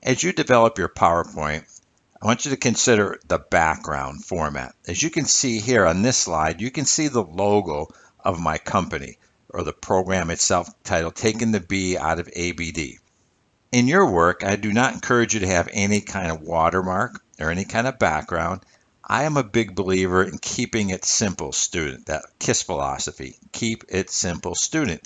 As you develop your PowerPoint, I want you to consider the background format. As you can see here on this slide, you can see the logo of my company or the program itself titled Taking the B out of ABD. In your work, I do not encourage you to have any kind of watermark or any kind of background. I am a big believer in keeping it simple, student. That KISS philosophy, keep it simple, student.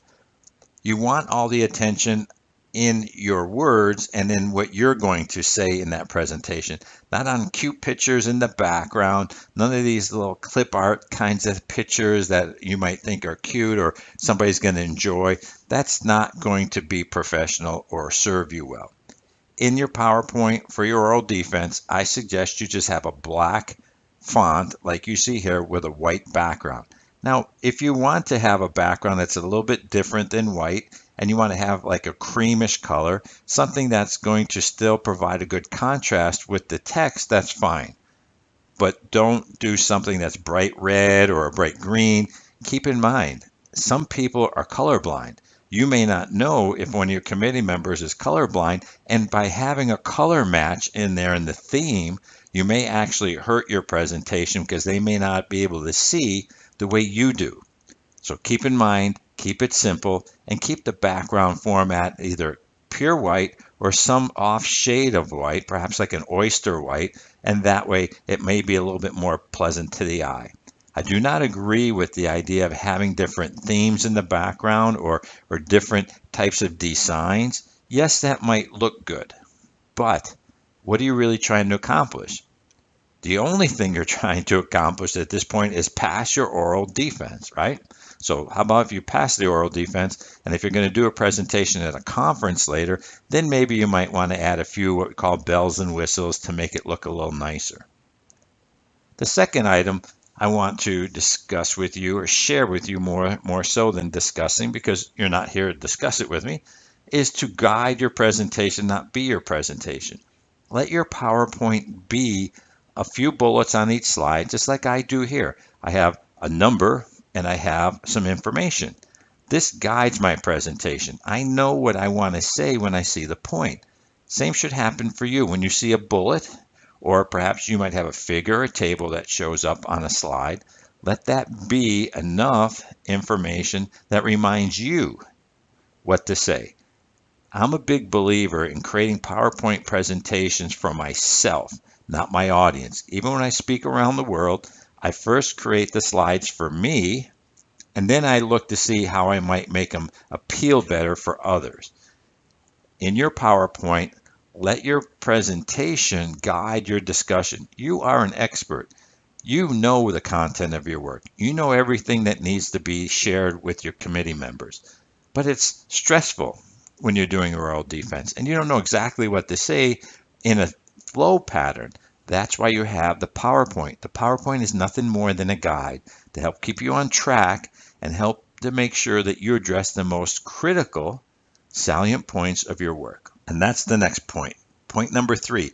You want all the attention in your words and in what you're going to say in that presentation, not on cute pictures in the background, none of these little clip art kinds of pictures that you might think are cute or somebody's going to enjoy. That's not going to be professional or serve you well. In your PowerPoint for your oral defense, I suggest you just have a black font like you see here with a white background. Now, if you want to have a background that's a little bit different than white, and you want to have like a creamish color, something that's going to still provide a good contrast with the text, that's fine. But don't do something that's bright red or a bright green. Keep in mind, some people are colorblind. You may not know if one of your committee members is colorblind, and by having a color match in there in the theme, you may actually hurt your presentation because they may not be able to see the way you do. So keep in mind, keep it simple, and keep the background format either pure white or some off shade of white, perhaps like an oyster white, and that way it may be a little bit more pleasant to the eye. I do not agree with the idea of having different themes in the background or different types of designs. Yes, that might look good, but what are you really trying to accomplish? The only thing you're trying to accomplish at this point is pass your oral defense, right? So how about if you pass the oral defense, and if you're going to do a presentation at a conference later, then maybe you might want to add a few what we call bells and whistles to make it look a little nicer. The second item I want to discuss with you or share with you more so than discussing, because you're not here to discuss it with me, is to guide your presentation, not be your presentation. Let your PowerPoint be a few bullets on each slide, just like I do here. I have a number and I have some information. This guides my presentation. I know what I want to say when I see the point. Same should happen for you when you see a bullet, or perhaps you might have a figure or a table that shows up on a slide. Let that be enough information that reminds you what to say. I'm a big believer in creating PowerPoint presentations for myself, not my audience. Even when I speak around the world, I first create the slides for me, and then I look to see how I might make them appeal better for others. In your PowerPoint, let your presentation guide your discussion. You are an expert. You know the content of your work. You know everything that needs to be shared with your committee members. But it's stressful when you're doing oral defense, and you don't know exactly what to say in a flow pattern. That's why you have the PowerPoint. The PowerPoint is nothing more than a guide to help keep you on track and help to make sure that you address the most critical salient points of your work. And that's the next point. Point number 3,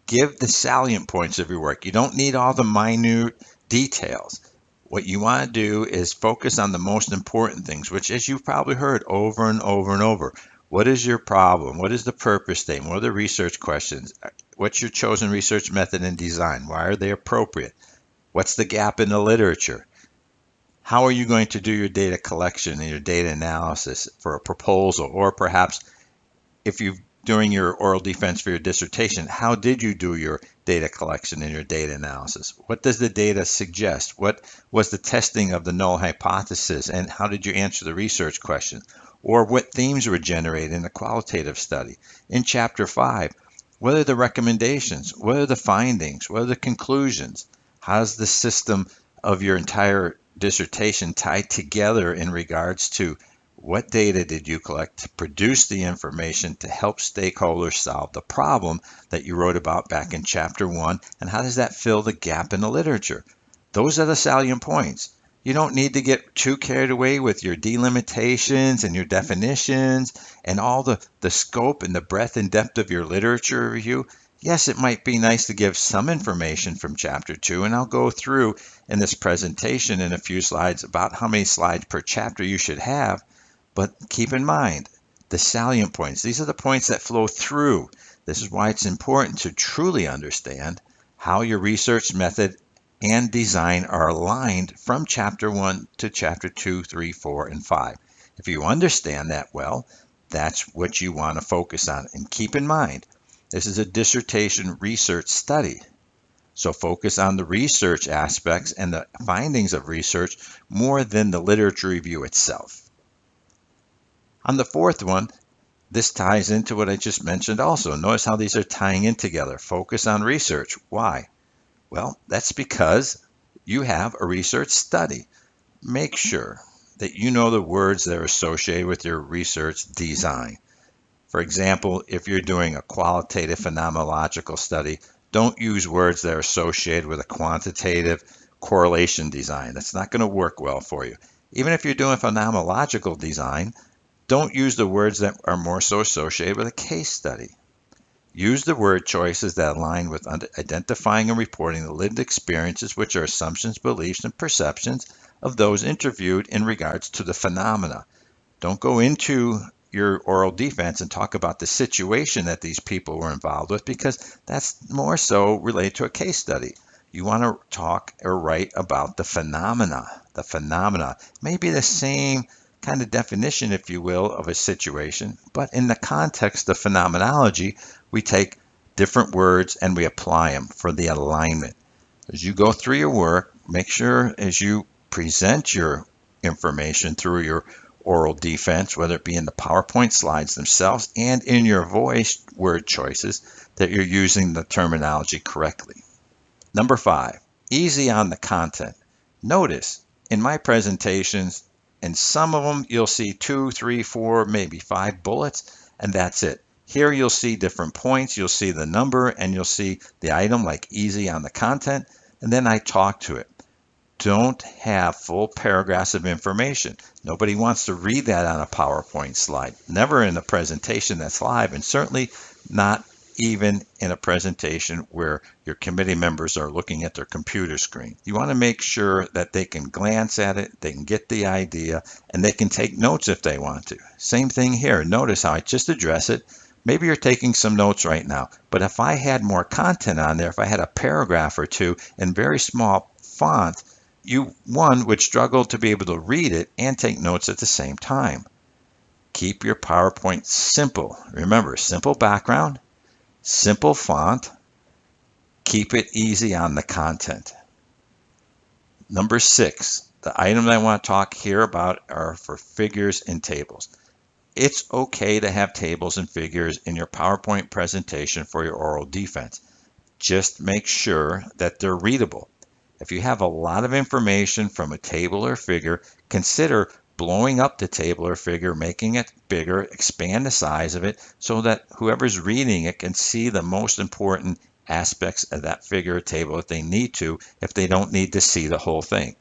give the salient points of your work. You don't need all the minute details. What you want to do is focus on the most important things, which, as you've probably heard over and over and over, what is your problem? What is the purpose statement? What are the research questions? What's your chosen research method and design? Why are they appropriate? What's the gap in the literature? How are you going to do your data collection and your data analysis for a proposal? Or perhaps if you during your oral defense for your dissertation, how did you do your data collection and your data analysis? What does the data suggest? What was the testing of the null hypothesis, and how did you answer the research question? Or what themes were generated in the qualitative study? In Chapter 5, what are the recommendations? What are the findings? What are the conclusions? How's the system of your entire dissertation tied together in regards to what data did you collect to produce the information to help stakeholders solve the problem that you wrote about back in Chapter 1, and how does that fill the gap in the literature? Those are the salient points. You don't need to get too carried away with your delimitations and your definitions and all the scope and the breadth and depth of your literature review. Yes, it might be nice to give some information from Chapter 2, and I'll go through in this presentation in a few slides about how many slides per chapter you should have. But keep in mind, the salient points. These are the points that flow through. This is why it's important to truly understand how your research method and design are aligned from Chapter 1 to Chapter 2, 3, 4, and 5. If you understand that well, that's what you want to focus on. And keep in mind, this is a dissertation research study. So focus on the research aspects and the findings of research more than the literature review itself. On the fourth one, this ties into what I just mentioned also. Notice how these are tying in together. Focus on research. Why? Well, that's because you have a research study. Make sure that you know the words that are associated with your research design. For example, if you're doing a qualitative phenomenological study, don't use words that are associated with a quantitative correlation design. That's not going to work well for you. Even if you're doing phenomenological design, don't use the words that are more so associated with a case study. Use the word choices that align with identifying and reporting the lived experiences, which are assumptions, beliefs, and perceptions of those interviewed in regards to the phenomena. Don't go into your oral defense and talk about the situation that these people were involved with, because that's more so related to a case study. You want to talk or write about the phenomena. The phenomena may be the same kind of definition, if you will, of a situation, but in the context of phenomenology, we take different words and we apply them for the alignment. As you go through your work, make sure as you present your information through your oral defense, whether it be in the PowerPoint slides themselves and in your voice word choices, that you're using the terminology correctly. Number 5, easy on the content. Notice in my presentations, in some of them, you'll see 2, 3, 4, maybe 5 bullets, and that's it. Here you'll see different points, you'll see the number, and you'll see the item like easy on the content, and then I talk to it. Don't have full paragraphs of information. Nobody wants to read that on a PowerPoint slide. Never in a presentation that's live, and certainly not even in a presentation where your committee members are looking at their computer screen. You want to make sure that they can glance at it, they can get the idea, and they can take notes if they want to. Same thing here. Notice how I just address it. Maybe you're taking some notes right now, but if I had more content on there, if I had a paragraph or two in very small font, you, one, would struggle to be able to read it and take notes at the same time. Keep your PowerPoint simple. Remember, simple background, simple font, keep it easy on the content. Number 6, the item that I want to talk here about are for figures and tables. It's okay to have tables and figures in your PowerPoint presentation for your oral defense. Just make sure that they're readable. If you have a lot of information from a table or figure, consider blowing up the table or figure, making it bigger, expand the size of it so that whoever's reading it can see the most important aspects of that figure or table if they need to, if they don't need to see the whole thing.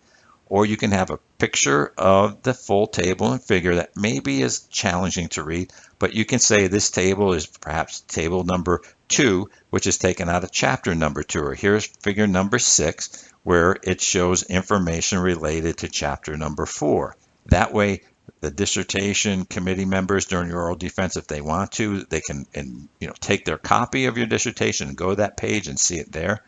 Or you can have a picture of the full table and figure that maybe is challenging to read, but you can say this table is perhaps table number 2, which is taken out of chapter number 2, or here's figure number 6, where it shows information related to chapter number 4. That way, the dissertation committee members during your oral defense, if they want to, they can take their copy of your dissertation and go to that page and see it there.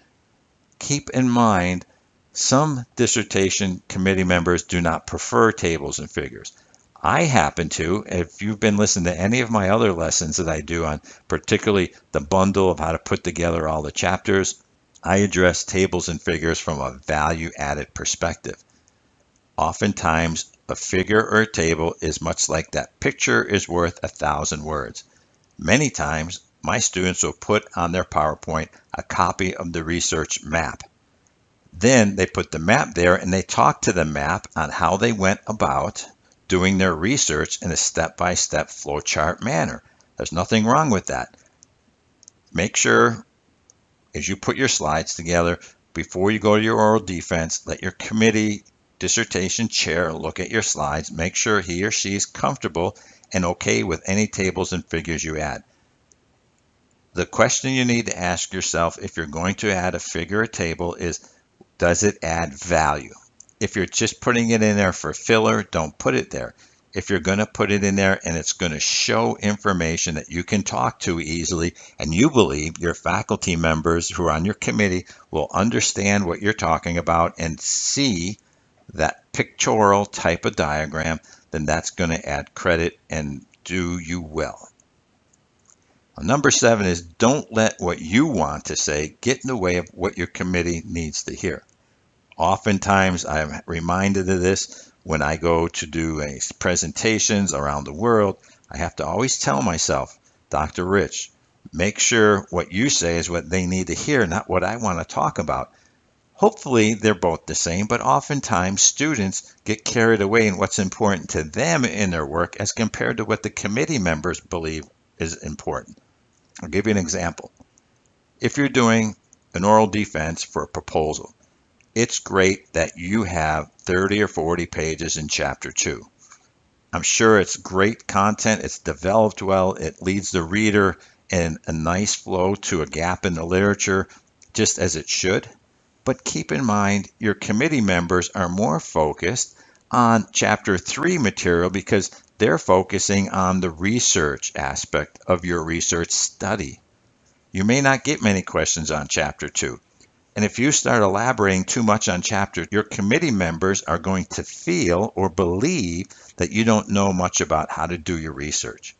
Keep in mind, some dissertation committee members do not prefer tables and figures. I happen to. If you've been listening to any of my other lessons that I do on particularly the bundle of how to put together all the chapters, I address tables and figures from a value-added perspective. Oftentimes, a figure or a table is much like that picture is worth 1,000 words. Many times, my students will put on their PowerPoint a copy of the research map. Then they put the map there and they talk to the map on how they went about doing their research in a step-by-step flowchart manner. There's nothing wrong with that. Make sure as you put your slides together, before you go to your oral defense, let your committee dissertation chair look at your slides, make sure he or she is comfortable and okay with any tables and figures you add. The question you need to ask yourself if you're going to add a figure or table is, does it add value? If you're just putting it in there for filler, don't put it there. if you're going to put it in there and it's going to show information that you can talk to easily, and you believe your faculty members who are on your committee will understand what you're talking about and see that pictorial type of diagram, then that's going to add credit and do you well. Number 7 is don't let what you want to say get in the way of what your committee needs to hear. Oftentimes, I'm reminded of this when I go to do presentations around the world. I have to always tell myself, Dr. Rich, make sure what you say is what they need to hear, not what I want to talk about. Hopefully, they're both the same, but oftentimes students get carried away in what's important to them in their work as compared to what the committee members believe is important. I'll give you an example. If you're doing an oral defense for a proposal, it's great that you have 30 or 40 pages in Chapter 2. I'm sure it's great content, it's developed well, it leads the reader in a nice flow to a gap in the literature, just as it should. But keep in mind, your committee members are more focused on Chapter 3 material because they're focusing on the research aspect of your research study. You may not get many questions on Chapter 2. And if you start elaborating too much on chapter, your committee members are going to feel or believe that you don't know much about how to do your research.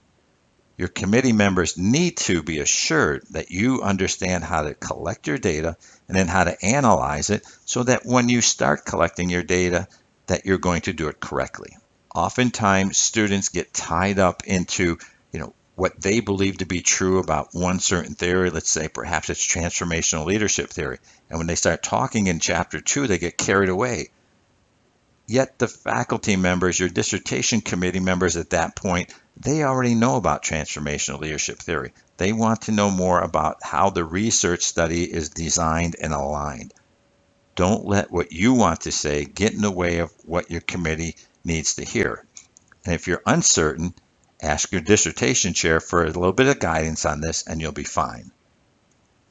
Your committee members need to be assured that you understand how to collect your data and then how to analyze it so that when you start collecting your data, that you're going to do it correctly. Oftentimes, students get tied up into, what they believe to be true about one certain theory. Let's say perhaps it's transformational leadership theory. And when they start talking in Chapter 2, they get carried away. Yet the faculty members, your dissertation committee members at that point, they already know about transformational leadership theory. They want to know more about how the research study is designed and aligned. Don't let what you want to say get in the way of what your committee needs to hear. And if you're uncertain, ask your dissertation chair for a little bit of guidance on this and you'll be fine.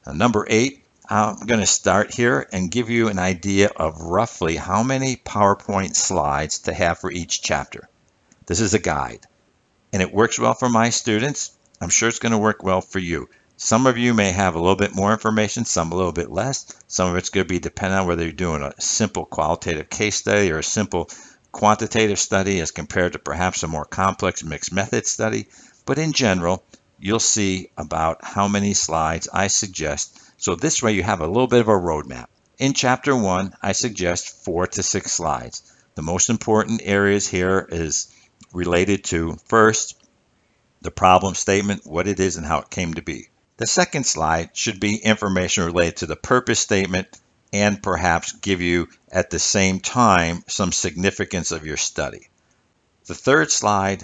Now, number 8, I'm going to start here and give you an idea of roughly how many PowerPoint slides to have for each chapter. This is a guide, and it works well for my students. I'm sure it's going to work well for you. Some of you may have a little bit more information, some a little bit less. Some of it's going to be dependent on whether you're doing a simple qualitative case study or a simple quantitative study as compared to perhaps a more complex mixed method study. But in general, you'll see about how many slides I suggest. So this way you have a little bit of a roadmap. In Chapter 1, I suggest 4 to 6 slides. The most important areas here is related to, first, the problem statement, what it is and how it came to be. The second slide should be information related to the purpose statement and perhaps give you at the same time some significance of your study. The third slide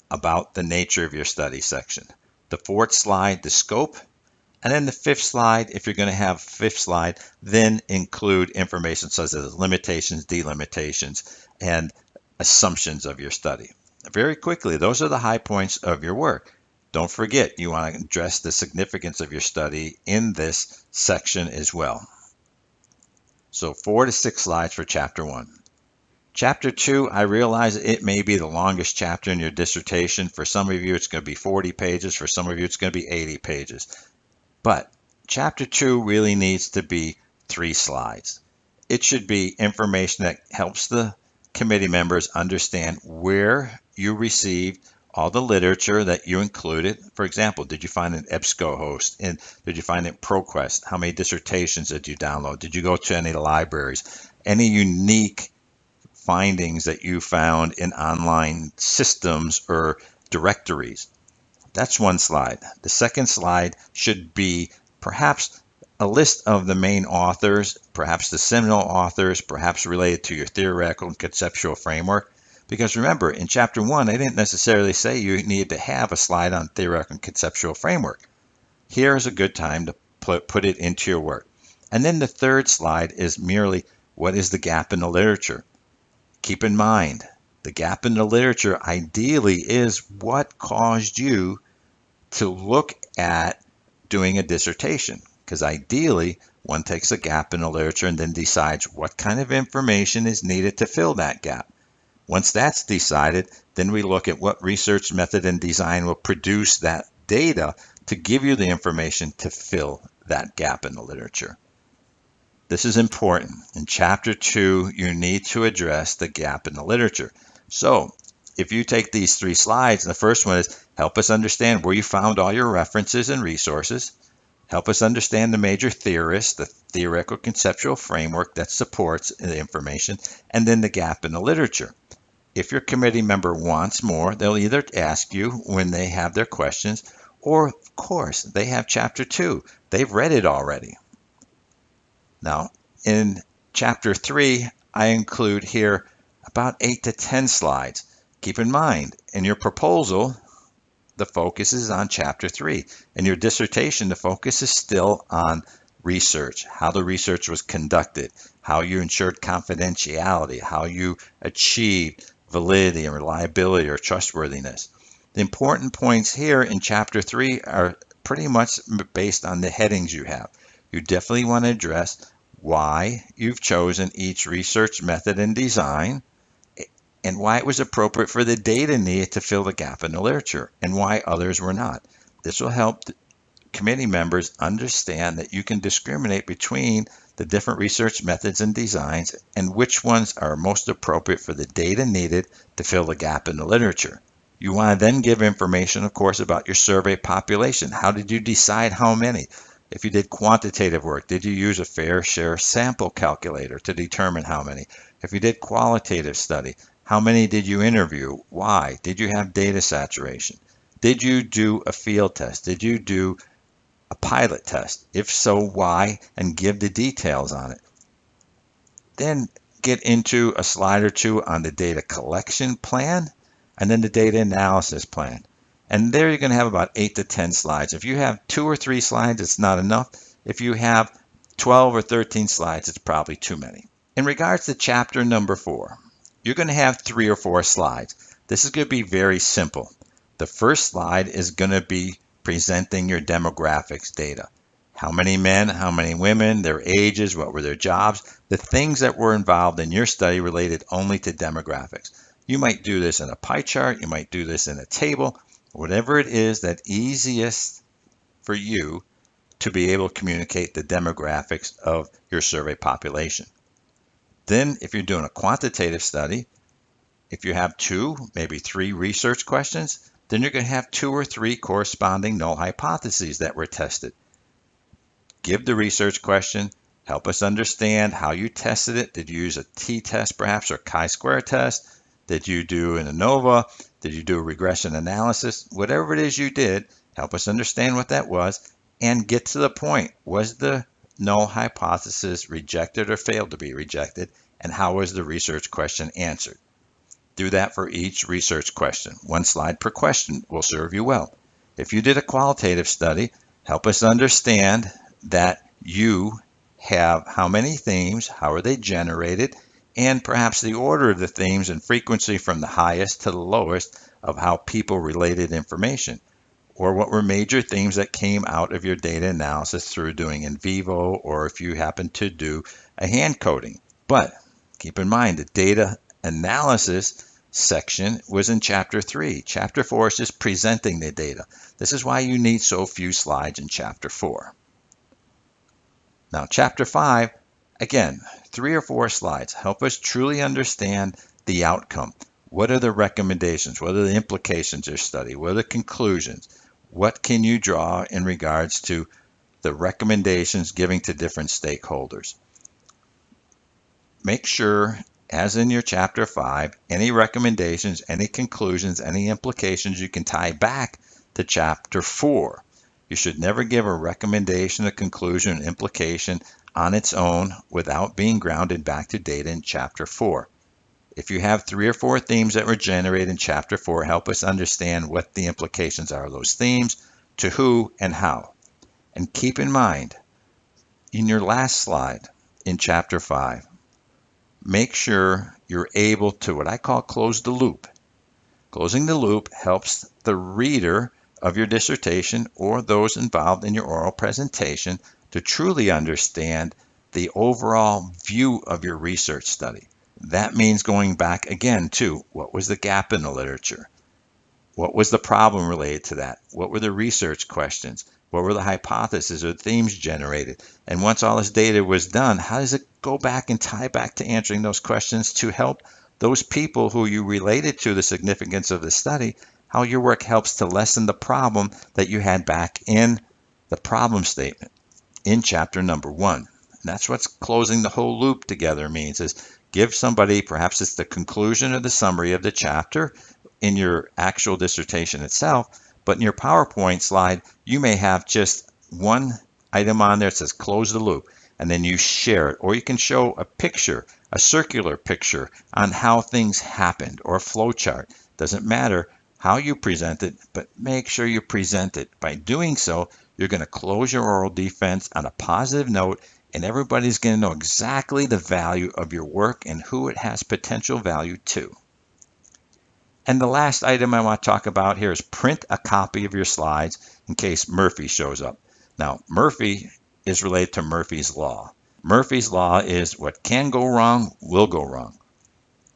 about the nature of your study section. The fourth slide, the scope. And then the fifth slide, if you're going to have fifth slide, then include information such as limitations, delimitations, and assumptions of your study. Very quickly, those are the high points of your work. Don't forget, you want to address the significance of your study in this section as well. So 4 to 6 slides for Chapter 1. Chapter 2, I realize it may be the longest chapter in your dissertation. For some of you, it's going to be 40 pages. For some of you, it's going to be 80 pages. But Chapter 2 really needs to be 3 slides. It should be information that helps the committee members understand where you received all the literature that you included. For example, did you find an EBSCO host? And did you find it ProQuest? How many dissertations did you download? Did you go to any libraries? Any unique findings that you found in online systems or directories? That's one slide. The second slide should be perhaps a list of the main authors, perhaps the seminal authors, perhaps related to your theoretical and conceptual framework. Because remember, in Chapter 1, I didn't necessarily say you needed to have a slide on theoretical and conceptual framework. Here is a good time to put it into your work. And then the third slide is merely what is the gap in the literature. Keep in mind, the gap in the literature ideally is what caused you to look at doing a dissertation. Because ideally, one takes a gap in the literature and then decides what kind of information is needed to fill that gap. Once that's decided, then we look at what research method and design will produce that data to give you the information to fill that gap in the literature. This is important. In Chapter 2, you need to address the gap in the literature. So, if you take these 3 slides, the first one is help us understand where you found all your references and resources. Help us understand the major theorists, the theoretical conceptual framework that supports the information, and then the gap in the literature. If your committee member wants more, they'll either ask you when they have their questions, or of course, they have Chapter 2. They've read it already. Now, in Chapter 3, I include here about 8 to 10 slides. Keep in mind, in your proposal, the focus is on Chapter 3. In your dissertation, the focus is still on research, how the research was conducted, how you ensured confidentiality, how you achieved validity and reliability or trustworthiness. The important points here in Chapter 3 are pretty much based on the headings you have. You definitely want to address why you've chosen each research method and design, and why it was appropriate for the data needed to fill the gap in the literature, and why others were not. This will help committee members understand that you can discriminate between the different research methods and designs and which ones are most appropriate for the data needed to fill the gap in the literature. You want to then give information, of course, about your survey population. How did you decide how many? If you did quantitative work, did you use a fair share sample calculator to determine how many? If you did qualitative study, how many did you interview? Why? Did you have data saturation? Did you do a field test? Did you do a pilot test? If so, why? And give the details on it. Then get into a slide or two on the data collection plan and then the data analysis plan. And there you're going to have about 8 to 10 slides. If you have 2 or 3 slides, it's not enough. If you have 12 or 13 slides, it's probably too many. In regards to chapter number 4, you're going to have 3 or 4 slides. This is going to be very simple. The first slide is going to be presenting your demographics data. How many men, how many women, their ages, what were their jobs, the things that were involved in your study related only to demographics. You might do this in a pie chart, you might do this in a table, whatever it is that's easiest for you to be able to communicate the demographics of your survey population. Then if you're doing a quantitative study, if you have 2, maybe 3 research questions, then you're going to have 2 or 3 corresponding null hypotheses that were tested. Give the research question, help us understand how you tested it. Did you use a t-test perhaps or chi-square test? Did you do an ANOVA? Did you do a regression analysis? Whatever it is you did, help us understand what that was and get to the point. Was the null hypothesis rejected or failed to be rejected? And how was the research question answered? Do that for each research question. 1 slide per question will serve you well. If you did a qualitative study, help us understand that you have how many themes, how are they generated, and perhaps the order of the themes and frequency from the highest to the lowest of how people related information, or what were major themes that came out of your data analysis through doing in vivo, or if you happen to do a hand coding. But keep in mind the data analysis section was in chapter 3. Chapter 4 is just presenting the data. This is why you need so few slides in chapter 4. Now, chapter 5, again, 3 or 4 slides. Help us truly understand the outcome. What are the recommendations? What are the implications of your study? What are the conclusions? What can you draw in regards to the recommendations giving to different stakeholders? Make sure, as in your chapter 5, any recommendations, any conclusions, any implications you can tie back to chapter 4. You should never give a recommendation, a conclusion, an implication on its own without being grounded back to data in chapter 4. If you have 3 or 4 themes that were generated in chapter 4, help us understand what the implications are of those themes, to who and how. And keep in mind, in your last slide in chapter 5, make sure you're able to what I call close the loop. Closing the loop helps the reader of your dissertation or those involved in your oral presentation to truly understand the overall view of your research study. That means going back again to what was the gap in the literature? What was the problem related to that? What were the research questions? What were the hypotheses or themes generated? And once all this data was done, how does it go back and tie back to answering those questions to help those people who you related to the significance of the study, how your work helps to lessen the problem that you had back in the problem statement in chapter number 1. And that's what's closing the whole loop together means, is give somebody, perhaps it's the conclusion or the summary of the chapter in your actual dissertation itself, but in your PowerPoint slide, you may have just one item on there that says close the loop, and then you share it, or you can show a picture, a circular picture on how things happened, or a flow chart. Doesn't matter how you present it, but make sure you present it. By doing so, you're going to close your oral defense on a positive note, and everybody's going to know exactly the value of your work and who it has potential value to. And the last item I want to talk about here is print a copy of your slides in case Murphy shows up. Now, Murphy is related to Murphy's Law. Murphy's Law is what can go wrong will go wrong.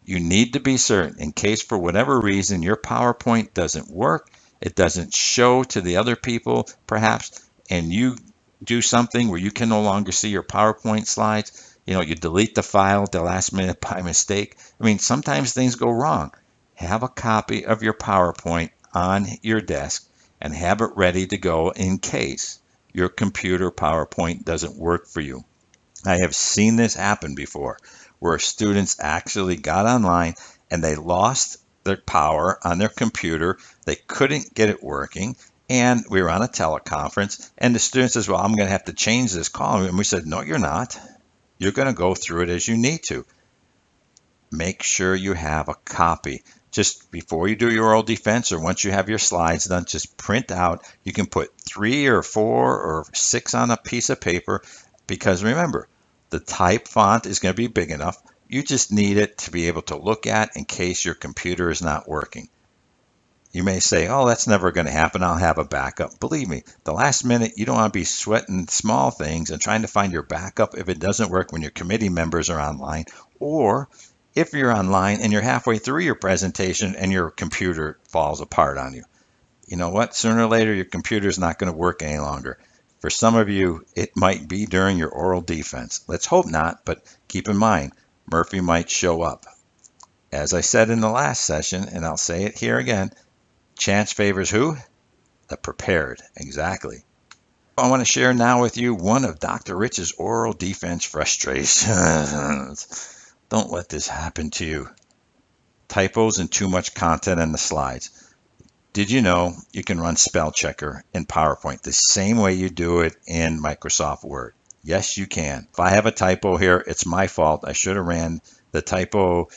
You need to be certain in case for whatever reason your PowerPoint doesn't work, it doesn't show to the other people perhaps, and you do something where you can no longer see your PowerPoint slides, you delete the file at the last minute by mistake. I mean, sometimes things go wrong. Have a copy of your PowerPoint on your desk and have it ready to go in case your computer PowerPoint doesn't work for you. I have seen this happen before, where students actually got online and they lost their power on their computer. They couldn't get it working. And we were on a teleconference and the student says, well, I'm going to have to change this call. And we said, no, you're not. You're going to go through it as you need to. Make sure you have a copy. Just before you do your oral defense or once you have your slides done, just print out. You can put 3 or 4 or 6 on a piece of paper because remember, the type font is going to be big enough. You just need it to be able to look at in case your computer is not working. You may say, oh, that's never going to happen. I'll have a backup. Believe me, the last minute, you don't want to be sweating small things and trying to find your backup if it doesn't work when your committee members are online, or if you're online and you're halfway through your presentation and your computer falls apart on you. You know what? Sooner or later, your computer is not going to work any longer. For some of you, it might be during your oral defense. Let's hope not, but keep in mind, Murphy might show up. As I said in the last session, and I'll say it here again, chance favors who? The prepared. Exactly. I want to share now with you one of Dr. Rich's oral defense frustrations. Don't let this happen to you. Typos and too much content in the slides. Did you know you can run spell checker in PowerPoint the same way you do it in Microsoft Word? Yes, you can. If I have a typo here, it's my fault. I should have ran the typo,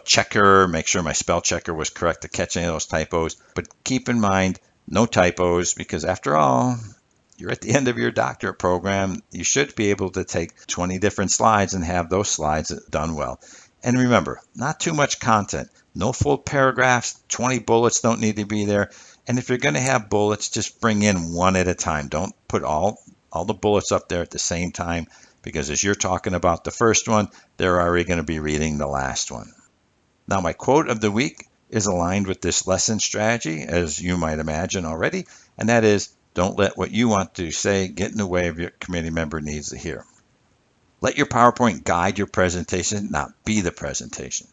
checker, make sure my spell checker was correct to catch any of those typos. But keep in mind, no typos, because after all, you're at the end of your doctorate program. You should be able to take 20 different slides and have those slides done well. And remember, not too much content. No full paragraphs, 20 bullets don't need to be there. And if you're going to have bullets, just bring in one at a time. Don't put all the bullets up there at the same time, because as you're talking about the first one, they're already going to be reading the last one. Now, my quote of the week is aligned with this lesson strategy, as you might imagine already, and that is, don't let what you want to say get in the way of your committee member needs to hear. Let your PowerPoint guide your presentation, not be the presentation.